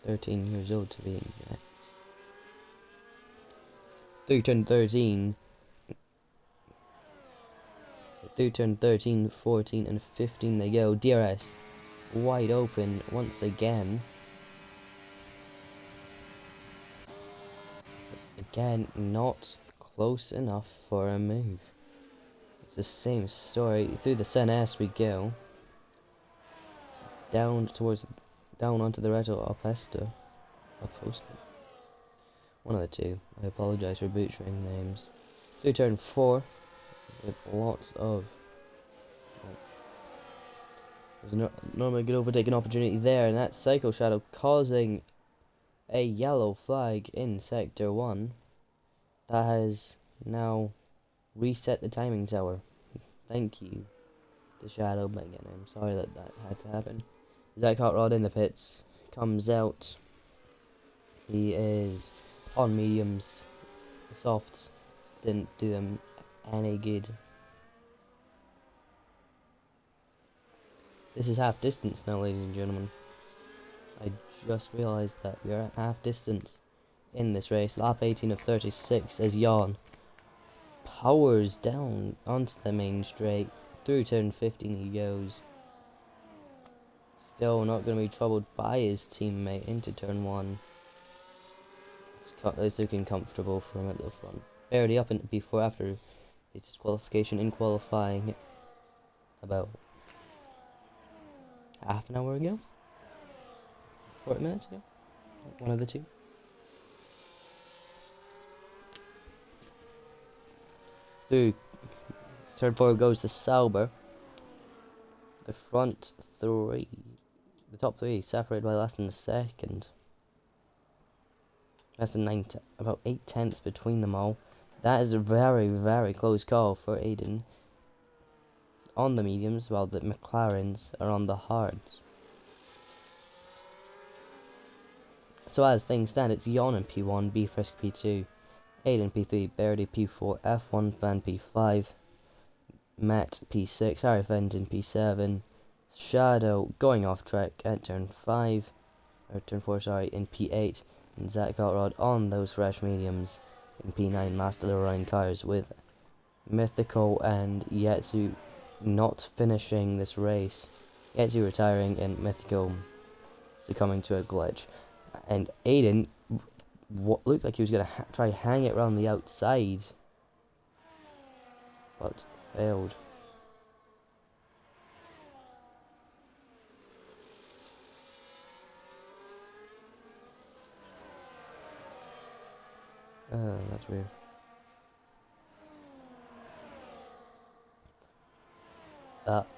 13 years old to be exact. Through turn 13. Through turn 13, 14 and 15 they go. DRS wide open once again. Again, not close enough for a move. It's the same story. Through the Sen S we go. Down onto the Red Opesta. One of the two. I apologise for butchering names. Through turn 4 with lots of there's normally a good overtaking opportunity there, and that's Psycho Shadow causing a yellow flag in sector 1. That has now reset the timing tower. Thank you to Shadow, but again, I'm sorry that had to happen. Zach Hot Rod in the pits comes out. He is on mediums. The softs didn't do him any good. This is half distance now, ladies and gentlemen. I just realised that we are at half distance in this race. Lap 18 of 36 as Jan powers down onto the main straight. Through turn 15 he goes. Still not going to be troubled by his teammate into turn 1. It's looking comfortable for him at the front. Barely up into P4 after his disqualification in qualifying about half an hour ago? 40 minutes ago? One of the two. Through third 4 goes to Sauber. The front 3, the top 3 separated by less than a second. That's about 8 tenths between them all. That is a very, very close call for Aiden on the mediums, while the McLarens are on the hards. So as things stand, it's Jan in P1, B Frisk P2, Aiden P3, Birdie P4, F1 Fan P5, Matt P6, Harry Fenton P7, Shadow going off track at turn 4 sorry, in P8, and Zach Cotrod on those fresh mediums in P9, last of the running cars, with Mythical and Yetsu not finishing this race. Yetsu retiring and Mythical succumbing to a glitch. And Aiden, what looked like he was going to try hang it around the outside, but failed. That's weird.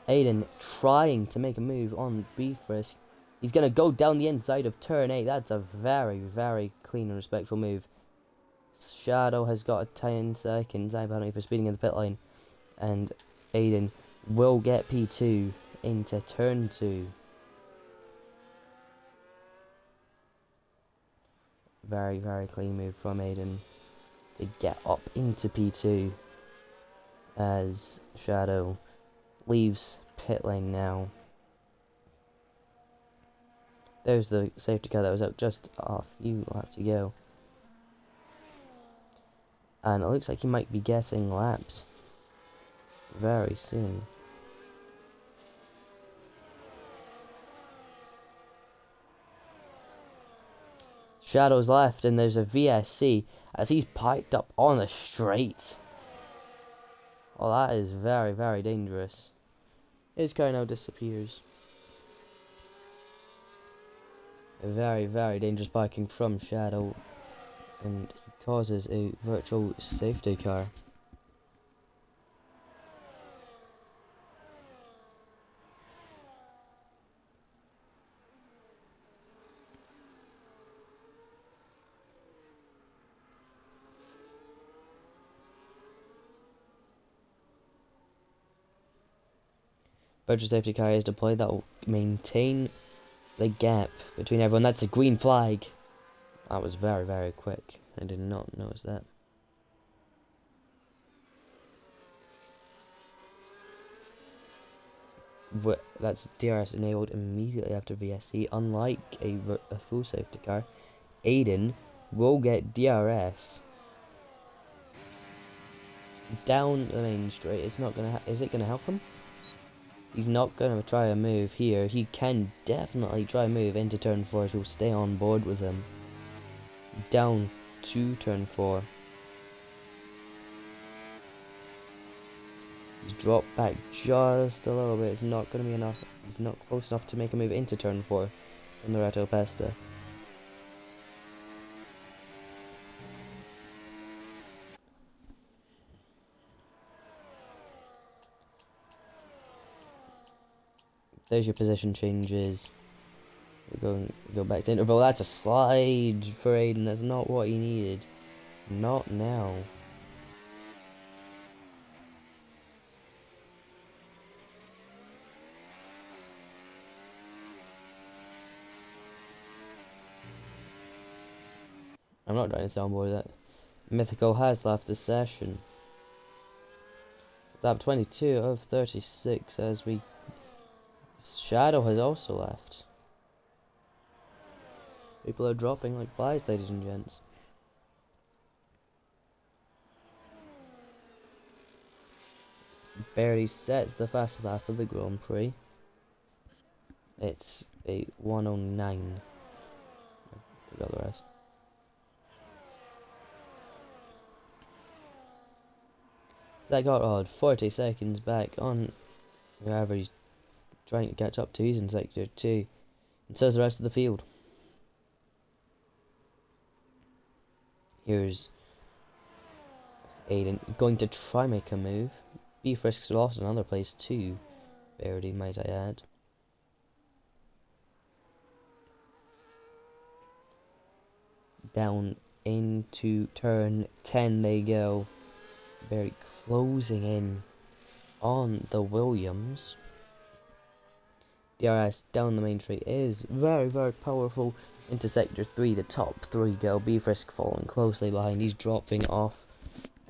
Aiden trying to make a move on B Frisk. He's going to go down the inside of turn 8. That's a very, very clean and respectful move. Shadow has got a 10 seconds time penalty for speeding in the pit lane. And Aiden will get P2 into turn 2. Very, very clean move from Aiden to get up into P2 as Shadow leaves pit lane now. There's the safety car that was out just a few laps to go. And it looks like he might be getting laps very soon. Shadow's left, and there's a VSC as he's piped up on a straight. Well, that is very, very dangerous. His car now disappears. A very, very dangerous biking from Shadow, and he causes a virtual safety car. Virtual safety car is deployed that will maintain the gap between everyone. That's a green flag. That was very, very quick. I did not notice that. That's DRS enabled immediately after VSC. Unlike a full safety car, Aiden will get DRS down the main straight. It's not gonna. Is it gonna help him? He's not gonna try a move here. He can definitely try a move into turn 4, so we'll stay on board with him. Down to turn 4. He's dropped back just a little bit. It's not going to be enough. He's not close enough to make a move into turn 4 from the Reto Pesta. There's your position changes. Go back to interval. That's a slide for Aiden. That's not what he needed. Not now. I'm not trying to sound bored of that. Mythical has left the session. Lap 22 of 36 as we... Shadow has also left. People are dropping like flies, ladies and gents. Barely sets the fastest lap of the Grand Prix. It's a 109. I forgot the rest. That got odd. 40 seconds back on whoever he's trying to catch up to. He's in sector 2. And so is the rest of the field. Here's Aiden going to try make a move. B Frisk's lost another place too. Verity, might I add. Down into turn 10 they go. Very closing in on the Williams. DRS down the main straight is very, very powerful. Into sector 3, the top 3 go. B Frisk falling closely behind. He's dropping off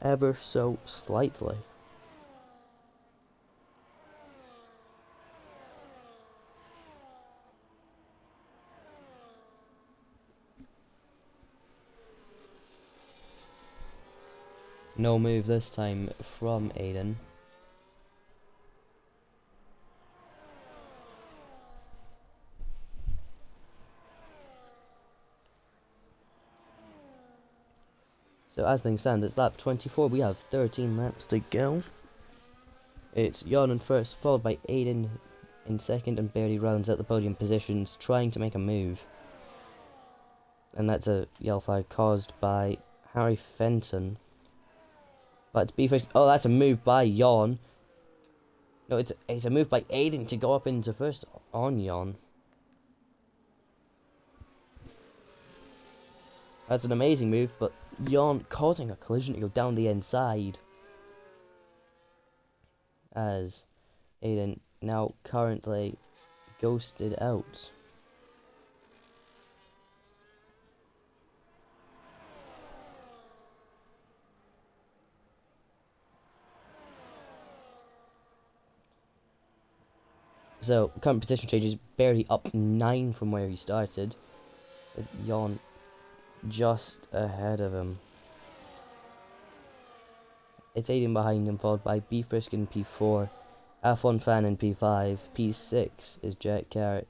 ever so slightly. No move this time from Aiden. So as things stand, it's lap 24. We have 13 laps to go. It's Jan in first, followed by Aiden in second, and barely rounds out the podium positions, trying to make a move. And that's a yellow flag caused by Harry Fenton. But it's oh, that's a move by Jan. No, it's a move by Aiden to go up into first on Jan. That's an amazing move, but Jan causing a collision to go down the inside. As Aiden now currently ghosted out. So, current position changes, barely up 9 from where he started, with Jan just ahead of him. It's Aiden behind him, followed by B Frisk in P4, F1 Fan in P5, P6 is Jet Carrot,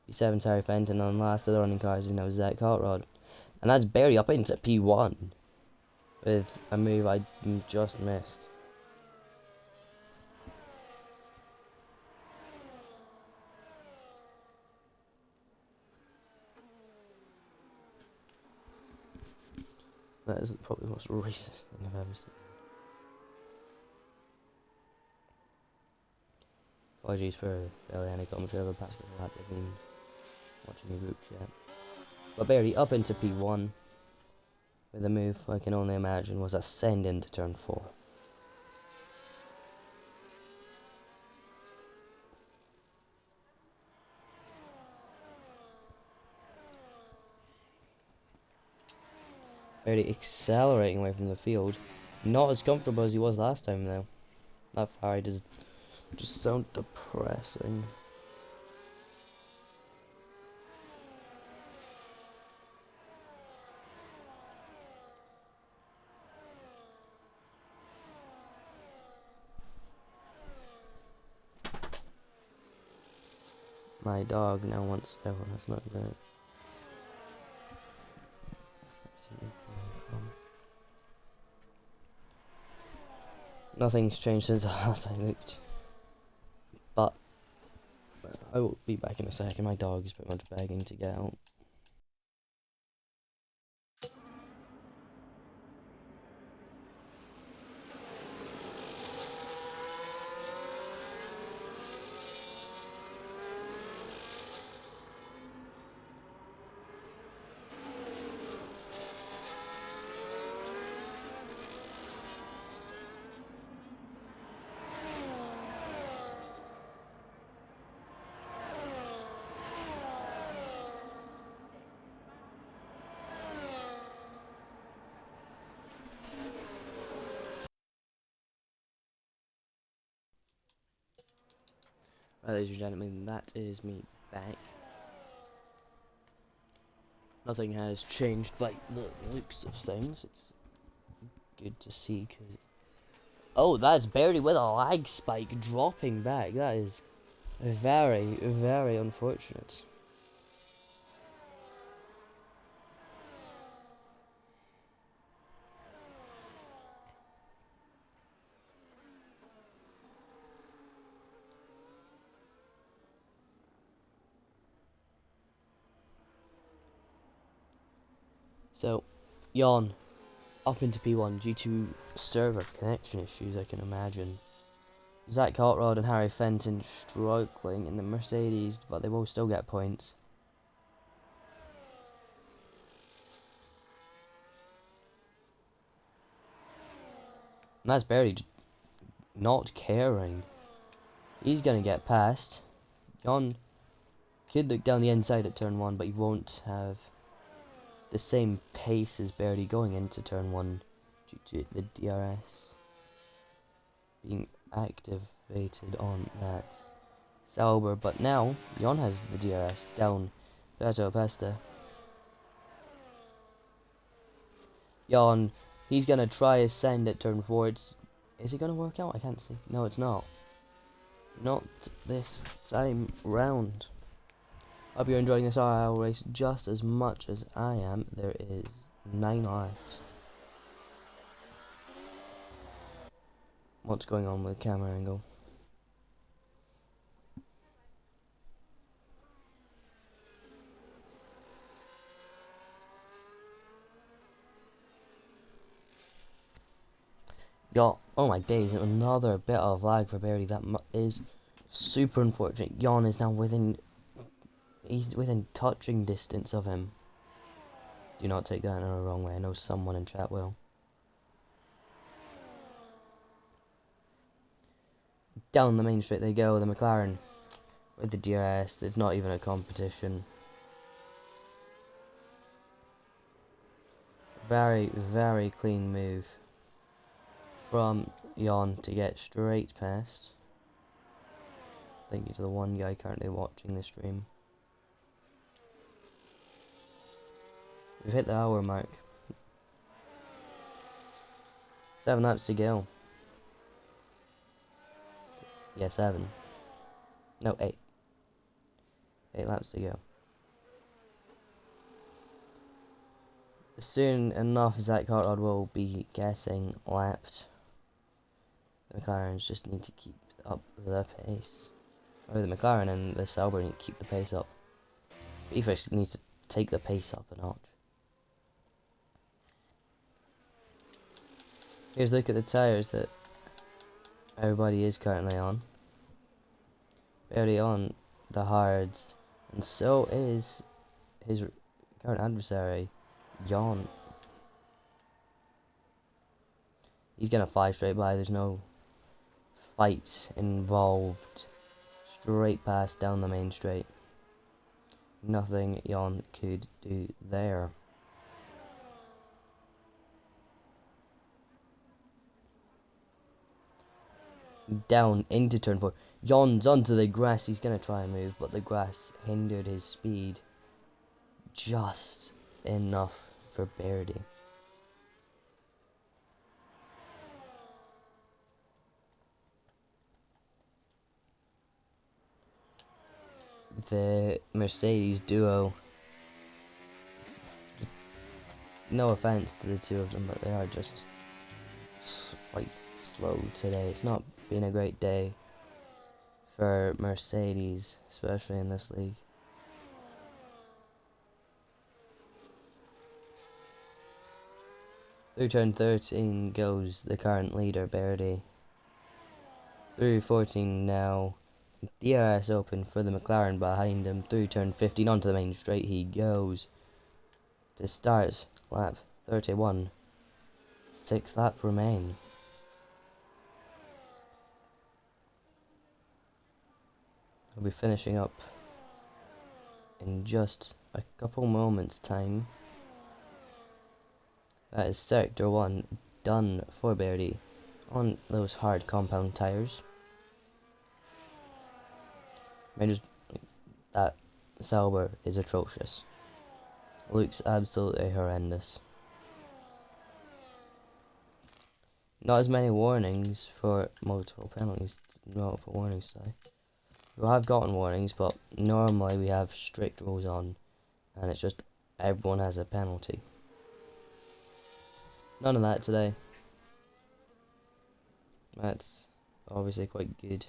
P7 is Harry Fenton, and last of the running cars is now Zach Hotrod. And that's barely up into P1, with a move I just missed. That is probably the most racist thing I've ever seen. Apologies for barely any commentary over the past couple of laps. I've been watching the group chat. But barely up into P1 with a move I can only imagine was ascend into turn 4. Barely accelerating away from the field. Not as comfortable as he was last time though. That Ferrari does just sound depressing. My dog now wants. Oh, that's not good. Nothing's changed since last I looked. But I will be back in a second. My dog is pretty much begging to get out. Right, ladies and gentlemen, that is me back. Nothing has changed by the looks of things. It's good to see. Oh, that's barely with a lag spike dropping back. That is very, very unfortunate. So, Jan up into P1 due to server connection issues, I can imagine. Zach Hotrod and Harry Fenton struggling in the Mercedes, but they will still get points. And that's barely not caring. He's gonna get past. Jan could look down the inside at turn 1, but he won't have the same pace as barely going into turn 1 due to the DRS being activated on that Sauber. But now Jan has the DRS down Berto Pesta. Jan, he's gonna try ascend at turn 4. Is it gonna work out? I can't see. No, it's not. Not this time round. Hope you're enjoying this RRL race just as much as I am. There is 9 lives. What's going on with the camera angle? Yo, oh my days, another bit of lag for Barry. That is super unfortunate. Jan is now he's within touching distance of him. Do not take that in a wrong way. I know someone in chat will. Down the main straight they go, the McLaren with the DRS. It's not even a competition. Very, very clean move from Jan to get straight past Thank you to the one guy currently watching the stream. We've hit the hour mark. 7 laps to go. Yeah, 7. No, 8. 8 laps to go. Soon enough, Zach Hartrod will be getting lapped. The McLarens just need to keep up the pace. Or the McLaren and the Sauber need to keep the pace up. Beavis needs to take the pace up a notch. Here's a look at the tyres that everybody is currently on. Barely on the hards, and so is his current adversary, Jan. He's gonna fly straight by, there's no fight involved. Straight past down the main straight. Nothing Jan could do there. Down into turn 4. Jan's onto the grass. He's going to try and move, but the grass hindered his speed just enough for Birdie. The Mercedes duo, no offense to the two of them, but they are just quite slow today. It's not been a great day for Mercedes, especially in this league. Through turn 13 goes the current leader, Birdie. Through 14 now, DRS open for the McLaren behind him. Through turn 15 onto the main straight he goes to start lap 31. 6 laps remain. We'll be finishing up in just a couple moments time. That is sector 1 done for Birdie on those hard compound tyres. That Sauber is atrocious. Looks absolutely horrendous. Not as many warnings for multiple penalties. No, for warnings today. We have gotten warnings, but normally we have strict rules on, and it's just everyone has a penalty. None of that today. That's obviously quite good.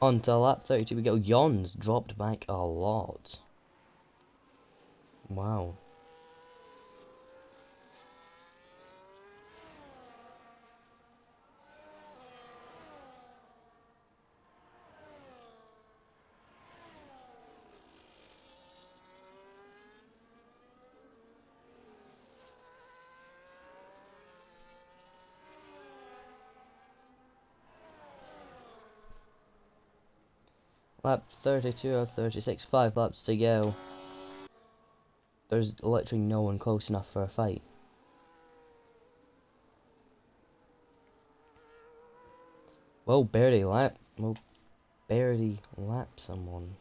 On to lap 32 we go. Jons dropped back a lot. Wow. Lap 32 of 36, 5 laps to go. There's literally no one close enough for a fight. Well, barely lap someone.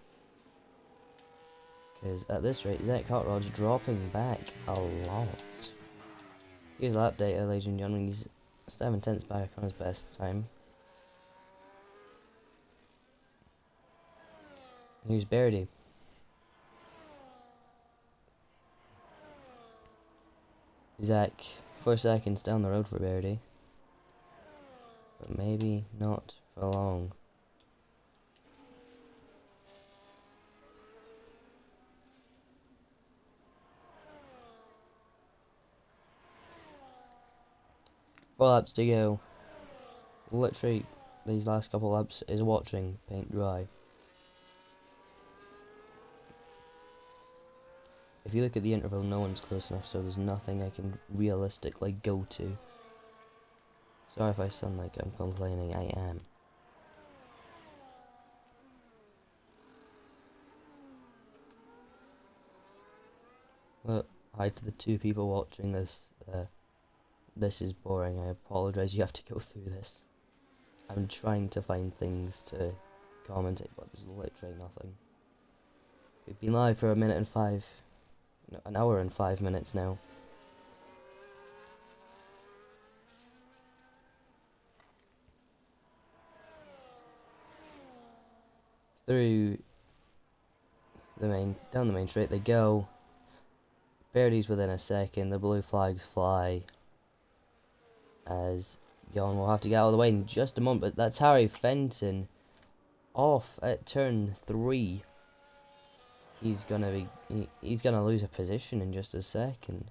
Because at this rate, Zach Hartrod's dropping back a lot. Here's lap data, ladies and gentlemen. He's 7 tenths back on his best time. And here's Birdie. Zach 4 seconds down the road for Birdie. But maybe not for long. Four laps to go. Literally, these last couple laps is watching paint dry. If you look at the interval, no one's close enough, so there's nothing I can realistically go to. Sorry if I sound like I'm complaining, I am. Well, hi to the two people watching this. This is boring. I apologize. You have to go through this. I'm trying to find things to commentate, but there's literally nothing. We've been live for an hour and 5 minutes now. Down the main straight they go. Birdie's within a second. The blue flags fly. As Jan will have to get out of the way in just a moment, but that's Harry Fenton off at turn 3. He's gonna lose a position in just a second.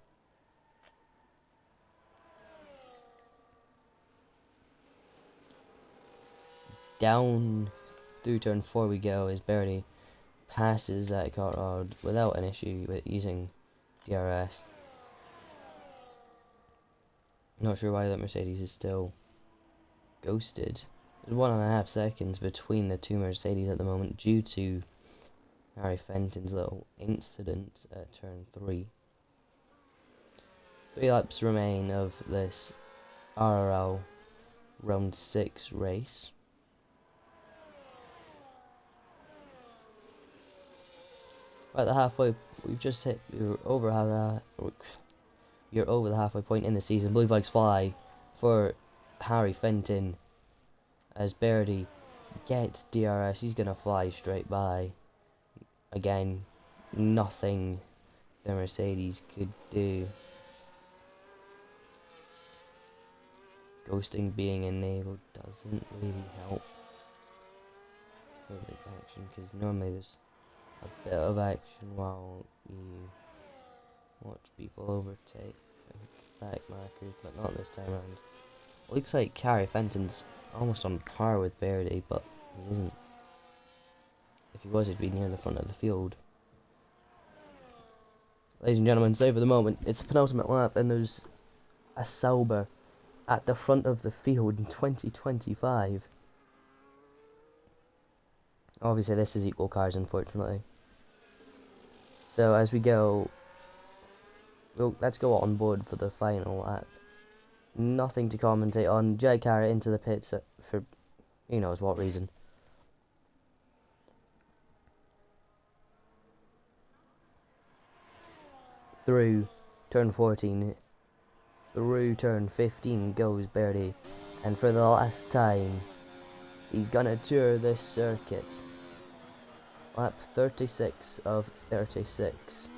Down through turn 4 we go as Birdie passes that cut rod without an issue with using DRS. Not sure why that Mercedes is still ghosted. There's 1.5 seconds between the two Mercedes at the moment due to Harry Fenton's little incident at turn 3. 3 laps remain of this RRL Round 6 race. At the halfway, we've just hit. You're over the halfway point in the season. Blue flags fly for Harry Fenton as Birdie gets DRS. He's gonna fly straight by. Again, nothing the Mercedes could do. Ghosting being enabled doesn't really help with the action, because normally there's a bit of action while you watch people overtake back markers, but not this time around. Looks like Harry Fenton's almost on par with Birdie, but he isn't. If he was, he'd be near the front of the field. Ladies and gentlemen, save for the moment. It's the penultimate lap, and there's a Sauber at the front of the field in 2025. Obviously, this is equal cars, unfortunately. So as we go, well, let's go on board for the final lap. Nothing to commentate on. Jay Carrot into the pits for who knows what reason. Through turn 14, through turn 15 goes Birdie, and for the last time, he's gonna tour this circuit. Lap 36 of 36.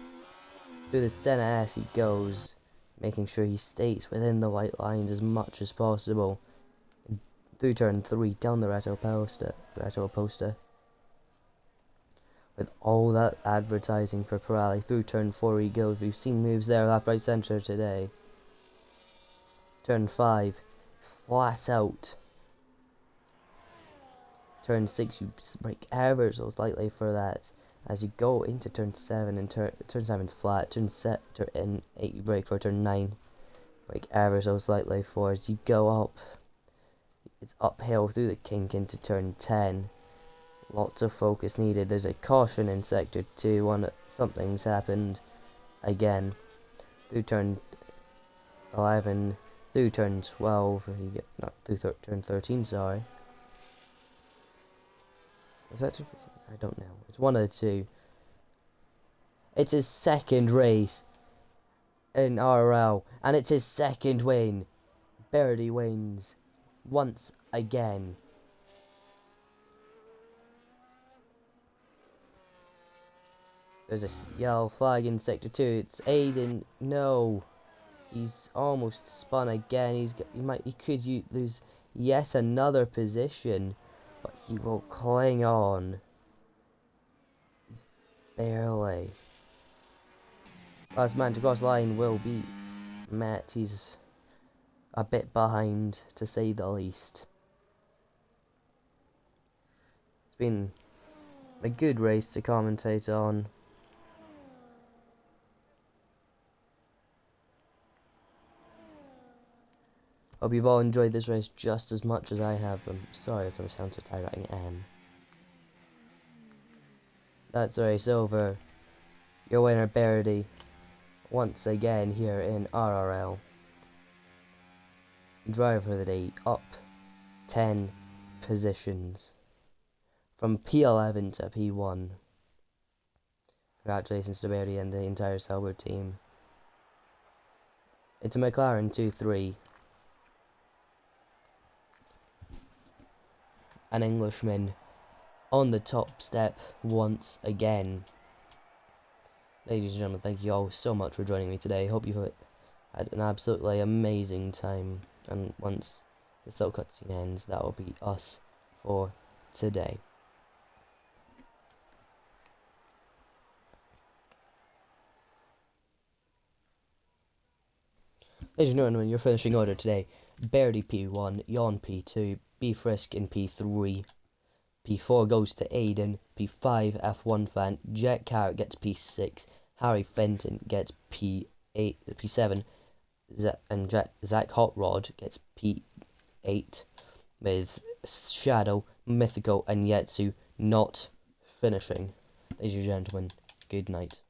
Through the centre S he goes, making sure he stays within the white lines as much as possible. Through turn 3, down the Retto poster. With all that advertising for Pirelli, through turn 4 he goes. We've seen moves there, left, right, centre today. Turn 5, flat out. Turn 6, you brake ever so slightly for that. As you go into turn 7, and turn 7's flat. Turn 8, you brake for turn 9. Brake ever so slightly for as you go up. It's uphill through the kink into turn 10. Lots of focus needed. There's a caution in sector 2. Something's happened again. Through turn 11, through turn 12, turn 13, sorry. Was that turn 15? I don't know. It's one of the two. It's his second race in RRL, and it's his second win. Birdie wins once again. There's a yellow flag in sector 2. It's Aiden. No, he's almost spun again. He could lose yet another position, but he will cling on. Barely. Last man to cross line will be Matt. He's a bit behind, to say the least. It's been a good race to commentate on. Hope you've all enjoyed this race just as much as I have. I'm sorry if I sound so tired. I am. That's the race over. Your winner, Birdie. once again here in RRL. Driver of the day up 10 positions from P11 to P1. Congratulations to Barry and the entire Sauber team. It's a McLaren 2-3. An Englishman on the top step once again. Ladies and gentlemen, thank you all so much for joining me today. Hope you've had an absolutely amazing time. And once this little cutscene ends, that will be us for today. Ladies and gentlemen, your finishing order today: Birdie P1, Jan P2, B Frisk in P3, P4 goes to Aiden, P5 F1 fan, Jet Carrot gets P6, Harry Fenton gets P8, P7, and Zach Hot Rod gets P8, with Shadow, Mythical, and Yetsu not finishing. Ladies and gentlemen, good night.